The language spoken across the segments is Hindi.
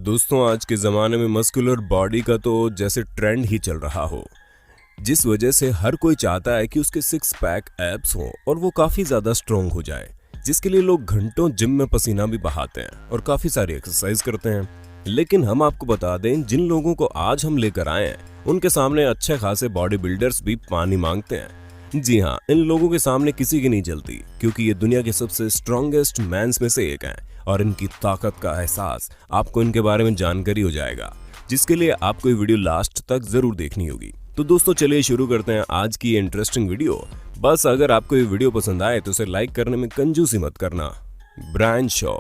दोस्तों आज के ज़माने में मस्कुलर बॉडी का तो जैसे ट्रेंड ही चल रहा हो, जिस वजह से हर कोई चाहता है कि उसके सिक्स पैक एब्स हों और वो काफ़ी ज़्यादा स्ट्रॉन्ग हो जाए, जिसके लिए लोग घंटों जिम में पसीना भी बहाते हैं और काफ़ी सारी एक्सरसाइज करते हैं। लेकिन हम आपको बता दें, जिन लोगों को आज हम लेकर आए हैं उनके सामने अच्छे खासे बॉडी बिल्डर्स भी पानी मांगते हैं। जी हाँ, इन लोगों के सामने किसी की नहीं चलती, क्योंकि ये दुनिया के सबसे स्ट्रॉन्गेस्ट मैंस में से एक हैं और इनकी ताकत का एहसास आपको इनके बारे में जानकारी हो जाएगा, जिसके लिए आपको ये वीडियो लास्ट तक जरूर देखनी होगी। तो दोस्तों चलिए शुरू करते हैं आज की ये इंटरेस्टिंग वीडियो। बस अगर आपको ये वीडियो पसंद आए तो इसे लाइक करने में कंजूसी मत करना। ब्रायन शॉ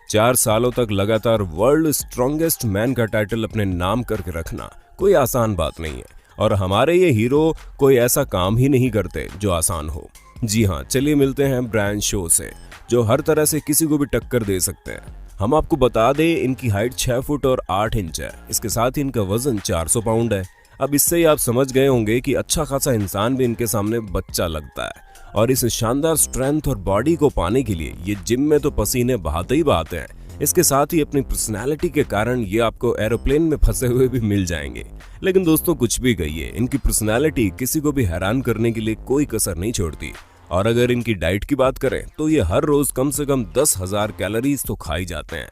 4 सालों तक लगातार वर्ल्ड स्ट्रॉन्गेस्ट मैन का टाइटल अपने नाम करके रखना कोई आसान बात नहीं है, और हमारे ये हीरो कोई ऐसा काम ही नहीं करते जो आसान हो। जी हाँ, चलिए मिलते हैं ब्रायन शॉ से, जो हर तरह से किसी को भी टक्कर दे सकते हैं। हम आपको बता दें, इनकी हाइट 6 फुट और 8 इंच है। इसके साथ ही इनका वजन 400 पाउंड है। अब इससे ही आप समझ गए होंगे कि अच्छा खासा इंसान भी इनके सामने बच्चा लगता है, और इस शानदार स्ट्रेंथ और बॉडी को पाने के लिए ये जिम में तो पसीने बहाते ही बहाते हैं। इसके साथ ही अपनी पर्सनैलिटी के कारण ये आपको एरोप्लेन में फंसे हुए भी मिल जाएंगे। लेकिन दोस्तों कुछ भी कहिए, इनकी पर्सनैलिटी किसी को भी हैरान करने के लिए कोई कसर नहीं छोड़ती। और अगर इनकी डाइट की बात करें तो ये हर रोज कम से कम 10,000 कैलोरीज तो खा ही जाते हैं।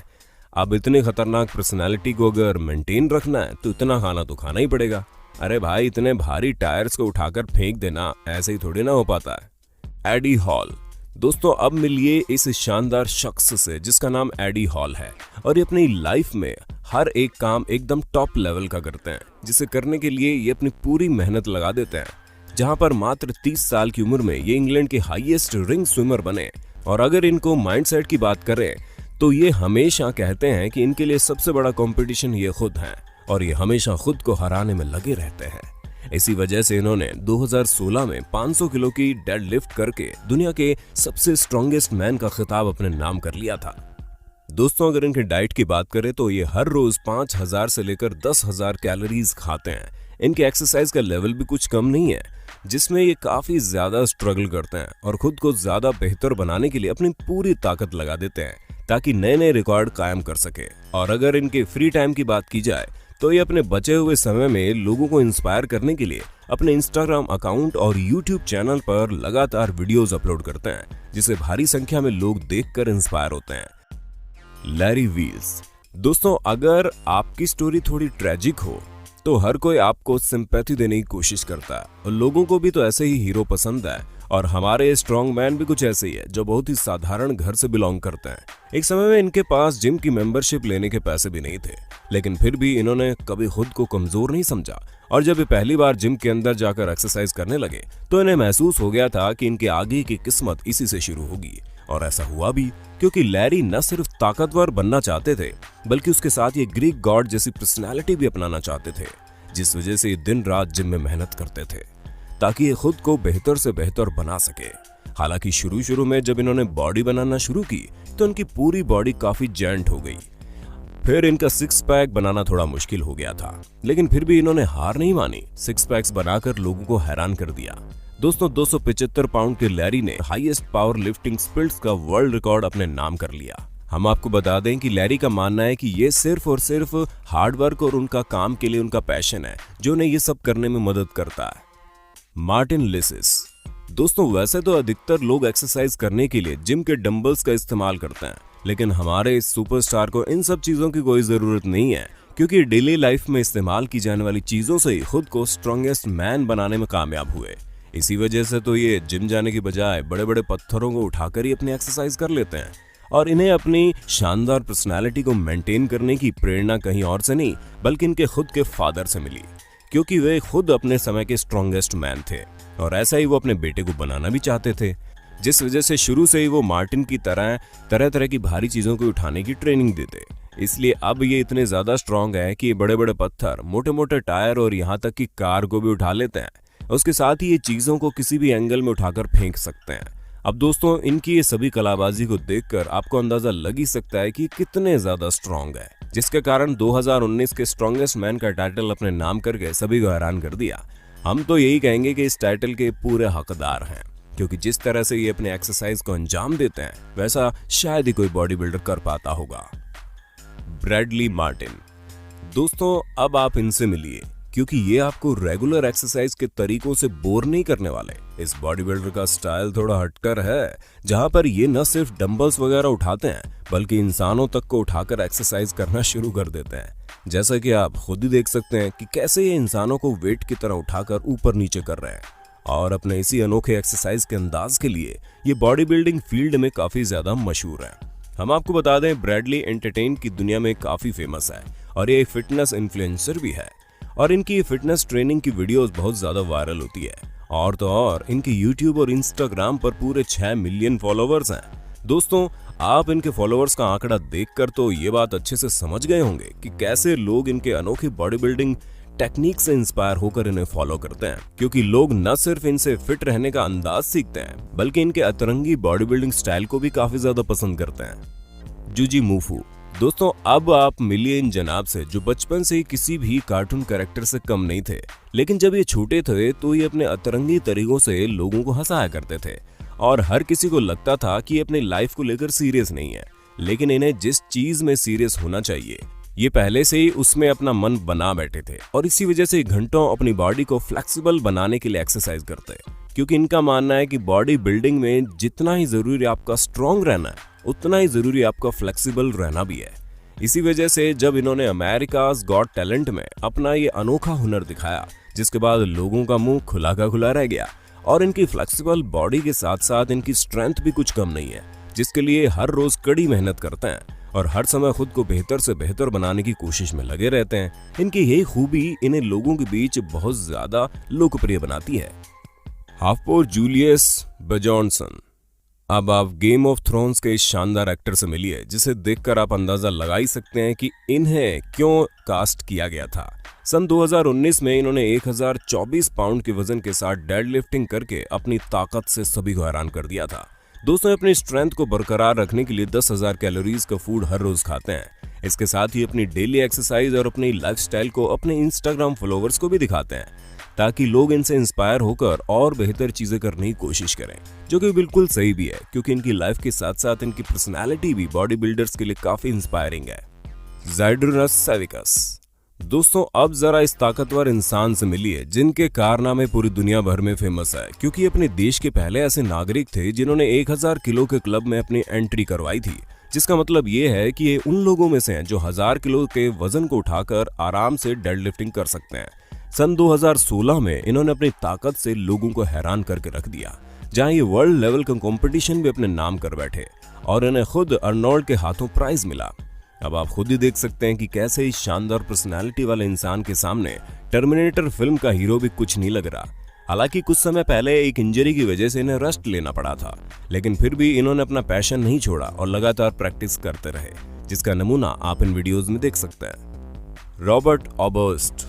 अब इतने खतरनाक पर्सनैलिटी को अगर मेंटेन रखना है तो इतना खाना तो खाना ही पड़ेगा। अरे भाई, इतने भारी टायर्स को उठाकर फेंक देना ऐसे ही थोड़ी ना हो पाता है। एडी हॉल। दोस्तों अब मिलिए इस शानदार शख्स से जिसका नाम एडी हॉल है, और ये अपनी लाइफ में हर एक काम एकदम टॉप लेवल का करते हैं, जिसे करने के लिए ये अपनी पूरी मेहनत लगा देते हैं। जहां पर मात्र 30 साल की उम्र में ये इंग्लैंड के हाईएस्ट रिंग स्विमर बने। और अगर इनको माइंडसेट की बात करें तो ये हमेशा कहते हैं कि इनके लिए सबसे बड़ा कंपटीशन ये खुद हैं, और ये हमेशा खुद को हराने में लगे रहते हैं। इसी वजह से इन्होंने 2016 में 500 किलो की डेड लिफ्ट करके दुनिया के सबसे स्ट्रॉन्गेस्ट मैन का खिताब अपने नाम कर लिया था। दोस्तों अगर इनके डाइट की बात करें तो ये हर रोज 5,000 से लेकर 10,000 कैलोरीज खाते हैं। इनके एक्सरसाइज का लेवल भी कुछ कम नहीं है, जिसमें ये काफी ज्यादा स्ट्रगल करते हैं और खुद को ज्यादा बेहतर बनाने के लिए अपनी पूरी ताकत लगा देते हैं, ताकि नए नए रिकॉर्ड कायम कर सके। और अगर इनके फ्री टाइम की बात की जाए तो ये अपने बचे हुए समय में लोगों को इंस्पायर करने के लिए अपने इंस्टाग्राम अकाउंट और यूट्यूब चैनल पर लगातार वीडियोस अपलोड करते हैं, जिसे भारी संख्या में लोग देखकर इंस्पायर होते हैं। लैरी वील्स। दोस्तों अगर आपकी स्टोरी थोड़ी ट्रेजिक हो तो हर कोई आपको सिंपैथी देने की कोशिश करता है, और लोगों को भी तो ऐसे ही हीरो पसंद है। और हमारे स्ट्रॉन्ग मैन भी कुछ ऐसे ही है, जो बहुत ही साधारण घर से बिलोंग करते हैं। एक समय में इनके पास जिम की मेंबरशिप लेने के पैसे भी नहीं थे, लेकिन फिर भी इन्होंने कभी खुद को कमजोर नहीं समझा। और जब ये पहली बार जिम के अंदर जाकर एक्सरसाइज करने लगे तो इन्हें महसूस हो गया था कि इनके आगे की किस्मत इसी से शुरू होगी। और ऐसा हुआ भी, क्योंकि लैरी न सिर्फ ताकतवर बनना चाहते थे, बल्कि उसके साथ ये ग्रीक गॉड जैसी पर्सनैलिटी भी अपनाना चाहते थे, जिस वजह से ये दिन रात जिम में मेहनत करते थे ताकि ये खुद को बेहतर से बेहतर बना सके। हालांकि शुरू में जब इन्होंने बॉडी बनाना शुरू की तो इनकी पूरी बॉडी काफी जेंट हो गई। फिर इनका सिक्स पैक बनाना थोड़ा मुश्किल हो गया था, लेकिन फिर भी इन्होंने हार नहीं मानी। सिक्स पैक्स बनाकर लोगों को हैरान कर दिया। दोस्तों 275 पाउंड के लैरी ने हाईएस्ट पावर लिफ्टिंग स्पिल्स का वर्ल्ड रिकॉर्ड अपने नाम कर लिया। हम आपको बता दें कि लैरी का मानना है कि ये सिर्फ और सिर्फ हार्ड वर्क और उनका काम के लिए उनका पैशन है, जो उन्हें ये सब करने में मदद करता है। Martin lysis. दोस्तों वैसे तो अधिकतर लोग एक्सरसाइज करने के लिए जिम के डंबल्स का इस्तेमाल करते हैं, लेकिन हमारे इस सुपरस्टार को इन सब चीजों की कोई जरूरत नहीं है, क्योंकि डेली लाइफ में इस्तेमाल की जाने वाली चीजों से ही खुद को स्ट्रॉन्गेस्ट मैन बनाने में कामयाब हुए। इसी वजह से तो ये जिम जाने की बजाय बड़े बड़े पत्थरों को उठाकर ही अपनी एक्सरसाइज कर लेते हैं। और इन्हें अपनी शानदार पर्सनैलिटी को मेंटेन करने की प्रेरणा कहीं और से नहीं, बल्कि इनके खुद के फादर से मिली, क्योंकि वे खुद अपने समय के स्ट्रॉन्गेस्ट मैन थे, और ऐसा ही वो अपने बेटे को बनाना भी चाहते थे, जिस वजह से शुरू से ही वो मार्टिन की तरह तरह की भारी चीजों को उठाने की ट्रेनिंग देते। इसलिए अब ये इतने ज्यादा स्ट्रॉन्ग है कि बड़े बड़े पत्थर, मोटे मोटे टायर और यहाँ तक कि कार को भी उठा लेते हैं। उसके साथ ही ये चीजों को किसी भी एंगल में उठाकर फेंक सकते हैं। अब दोस्तों इनकी ये सभी कलाबाजी को देखकर आपको अंदाजा लग ही सकता है कि कितने ज्यादा स्ट्रॉन्ग है, जिसके कारण 2019 के स्ट्रॉन्गेस्ट मैन का टाइटल अपने नाम करके सभी को हैरान कर दिया। हम तो यही कहेंगे कि इस टाइटल के पूरे हकदार हैं, क्योंकि जिस तरह से ये अपने एक्सरसाइज को अंजाम देते हैं वैसा शायद ही कोई बॉडी बिल्डर कर पाता होगा। Bradley Martin. दोस्तों अब आप इनसे मिलिए, क्योंकि ये आपको रेगुलर एक्सरसाइज के तरीकों से बोर नहीं करने वाले। इस बॉडी बिल्डर का स्टाइल थोड़ा हटकर है, जहां पर ये न सिर्फ डंबल्स वगैरह उठाते हैं बल्कि इंसानों तक को उठाकर एक्सरसाइज करना शुरू कर देते हैं। जैसा कि आप खुद ही देख सकते हैं कि कैसे ये इंसानों को वेट की तरह उठाकर ऊपर नीचे कर रहे हैं। और अपने इसी अनोखे एक्सरसाइज के अंदाज के लिए ये बॉडी बिल्डिंग फील्ड में काफी ज्यादा मशहूर है। हम आपको बता दें, ब्रैडली एंटरटेन की दुनिया में काफी फेमस है और ये फिटनेस इन्फ्लुएंसर भी है और इनकी फिटनेस ट्रेनिंग की वीडियोस बहुत ज्यादा वायरल होती है। और तो और इनकी यूट्यूब और इंस्टाग्राम पर पूरे 6 मिलियन फॉलोअर्स हैं। दोस्तों आप इनके फॉलोअर्स का आंकड़ा देखकर तो ये बात अच्छे से समझ गए होंगे कि कैसे लोग इनके अनोखी बॉडी बिल्डिंग टेक्निक से इंस्पायर होकर इन्हें फॉलो करते हैं, क्योंकि लोग न सिर्फ इनसे फिट रहने का अंदाज सीखते हैं बल्कि इनके अतरंगी बॉडी बिल्डिंग स्टाइल को भी काफी ज्यादा पसंद करते हैं। जूजी मूफू। दोस्तों अब आप मिलिए इन जनाब से, जो बचपन से ही किसी भी कार्टून कैरेक्टर से कम नहीं थे, लेकिन जब ये छोटे थे तो ये अपने अतरंगी तरीकों से लोगों को हंसाया करते थे और हर किसी को लगता था कि ये अपनी लाइफ को लेकर सीरियस नहीं है, लेकिन इन्हें जिस चीज में सीरियस होना चाहिए ये पहले से ही उसमें अपना मन बना बैठे थे और इसी वजह से घंटों अपनी बॉडी को फ्लेक्सिबल बनाने के लिए एक्सरसाइज करते हैं, क्योंकि इनका मानना है कि बॉडी बिल्डिंग में जितना ही जरूरी आपका स्ट्रॉन्ग रहना है उतना ही जरूरी आपका फ्लेक्सिबल रहना भी है। इसी वजह से जब इन्होंने अमेरिकाज़ गॉट टैलेंट में अपना ये अनोखा हुनर दिखाया, जिसके बाद लोगों का मुंह खुला का खुला रह गया और इनकी फ्लेक्सिबल बॉडी के साथ साथ इनकी स्ट्रेंथ भी कुछ कम नहीं है, जिसके लिए हर रोज कड़ी मेहनत करते हैं और हर समय खुद को बेहतर से बेहतर बनाने की कोशिश में लगे रहते हैं। इनकी यही खूबी इन्हें लोगों के बीच बहुत ज्यादा लोकप्रिय बनाती है। हाफपोर जूलियस बेजॉन्सन। अब आप गेम ऑफ थ्रोन्स के इस शानदार एक्टर से मिलिए, जिसे देखकर आप अंदाजा लगा ही सकते हैं कि इन्हें क्यों कास्ट किया गया था। सन 2019 में इन्होंने 1024 पाउंड के वजन के साथ डेडलिफ्टिंग करके अपनी ताकत से सभी को हैरान कर दिया था। दोस्तों अपनी स्ट्रेंथ को बरकरार रखने के लिए 10,000 कैलोरीज का फूड हर रोज खाते हैं। इसके साथ ही अपनी डेली एक्सरसाइज और अपनी लाइफस्टाइल को अपने इंस्टाग्राम फॉलोअर्स को भी दिखाते हैं, ताकि लोग इनसे इंस्पायर होकर और बेहतर चीजें करने की कोशिश करें, जो कि बिल्कुल सही भी है, क्योंकि इनकी लाइफ के साथ साथ इनकी पर्सनालिटी भी बॉडी बिल्डर्स के लिए काफी इंस्पायरिंग है। ज़ाइडरुनस सेविकस। दोस्तों अब जरा इस ताकतवर इंसान से मिलिए जिनके कारनामे पूरी दुनिया भर में फेमस है, क्योंकि अपने देश के पहले ऐसे नागरिक थे जिन्होंने 1000 किलो के क्लब में अपनी एंट्री करवाई थी, जिसका मतलब ये है कि ये उन लोगों में से हैं जो 1000 किलो के वजन को उठाकर आराम से डेडलिफ्टिंग कर सकते हैं। सन 2016 में इन्होंने अपनी ताकत से लोगों को हैरान करके रख दिया, जहां ये वर्ल्ड लेवल का कंपटीशन भी अपने नाम कर बैठे और इन्हें खुद अर्नोल्ड के हाथों प्राइज मिला। अब आप खुद ही देख सकते हैं कि कैसे इस शानदार पर्सनालिटी वाले इंसान के सामने टर्मिनेटर फिल्म का हीरो भी कुछ नहीं लग रहा। हालांकि कुछ समय पहले एक इंजरी की वजह से इन्हें रेस्ट लेना पड़ा था, लेकिन फिर भी इन्होंने अपना पैशन नहीं छोड़ा और लगातार प्रैक्टिस करते रहे, जिसका नमूना आप इन वीडियोस में देख सकते हैं। रॉबर्ट ऑबर्स्ट।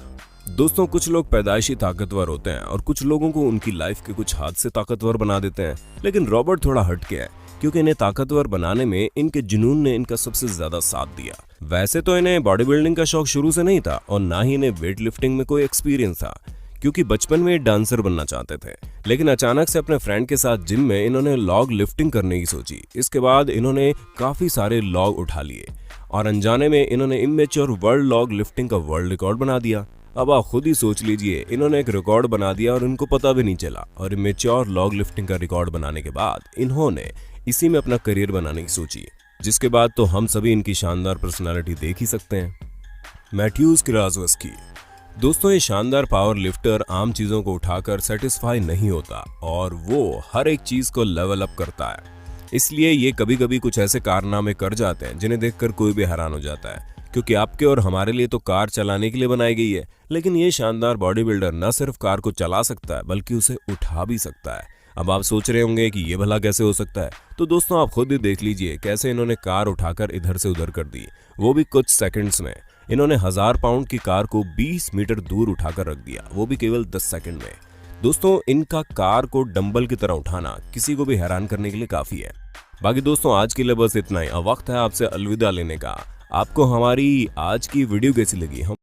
दोस्तों कुछ लोग पैदाइशी ताकतवर होते हैं और कुछ लोगों को उनकी लाइफ के कुछ हादसे ताकतवर बना देते हैं, लेकिन रॉबर्ट थोड़ा हटके है, क्योंकि इन्हें ताकतवर बनाने में इनके जुनून ने इनका सबसे ज्यादा साथ दिया। वैसे तो इन्हें बॉडी बिल्डिंग का शौक शुरू से नहीं था और ना ही इन्हें वेट लिफ्टिंग में कोई एक्सपीरियंस था, क्योंकि बचपन में डांसर बनना चाहते थे, लेकिन अचानक से अपने फ्रेंड के साथ जिम में इन्होंने लॉग लिफ्टिंग करने की सोची। इसके बाद इन्होंने काफी सारे लॉग उठा लिए और अनजाने में इन्होंने इमेच्योर वर्ल्ड लॉग लिफ्टिंग का वर्ल्ड रिकॉर्ड बना दिया। अब आप खुद ही सोच लीजिए, इन्होंने एक रिकॉर्ड बना दिया और इनको पता भी नहीं चला, और इमेच्योर लॉग लिफ्टिंग का रिकॉर्ड बनाने के बाद इन्होंने इसी में अपना करियर बनाने की सोची, जिसके बाद तो हम सभी इनकी शानदार पर्सनालिटी देख ही सकते हैं। मैथ्यूज क्राज़वस्की। दोस्तों ये शानदार पावर लिफ्टर आम चीजों को उठाकर सेटिस्फाई नहीं होता और वो हर एक चीज को लेवल अप करता है, इसलिए ये कभी कभी कुछ ऐसे कारनामे कर जाते हैं जिन्हें देखकर कोई भी हैरान हो जाता है, क्योंकि आपके और हमारे लिए तो कार चलाने के लिए बनाई गई है, लेकिन ये शानदार बॉडी बिल्डर न सिर्फ कार को चला सकता है बल्कि उसे उठा भी सकता है। अब आप सोच रहे होंगे कि ये भला कैसे हो सकता है, तो दोस्तों आप खुद ही देख लीजिए कैसे इन्होंने कार उठाकर इधर से उधर कर दी, वो भी कुछ सेकंड्स में। इन्होंने 1000 पाउंड की कार को 20 मीटर दूर उठाकर रख दिया, वो भी केवल 10 सेकंड में। दोस्तों इनका कार को डंबल की तरह उठाना किसी को भी हैरान करने के लिए काफी है। बाकी दोस्तों आज के लिए बस इतना ही। अब वक्त है आपसे अलविदा लेने का। आपको हमारी आज की वीडियो कैसी लगी? हम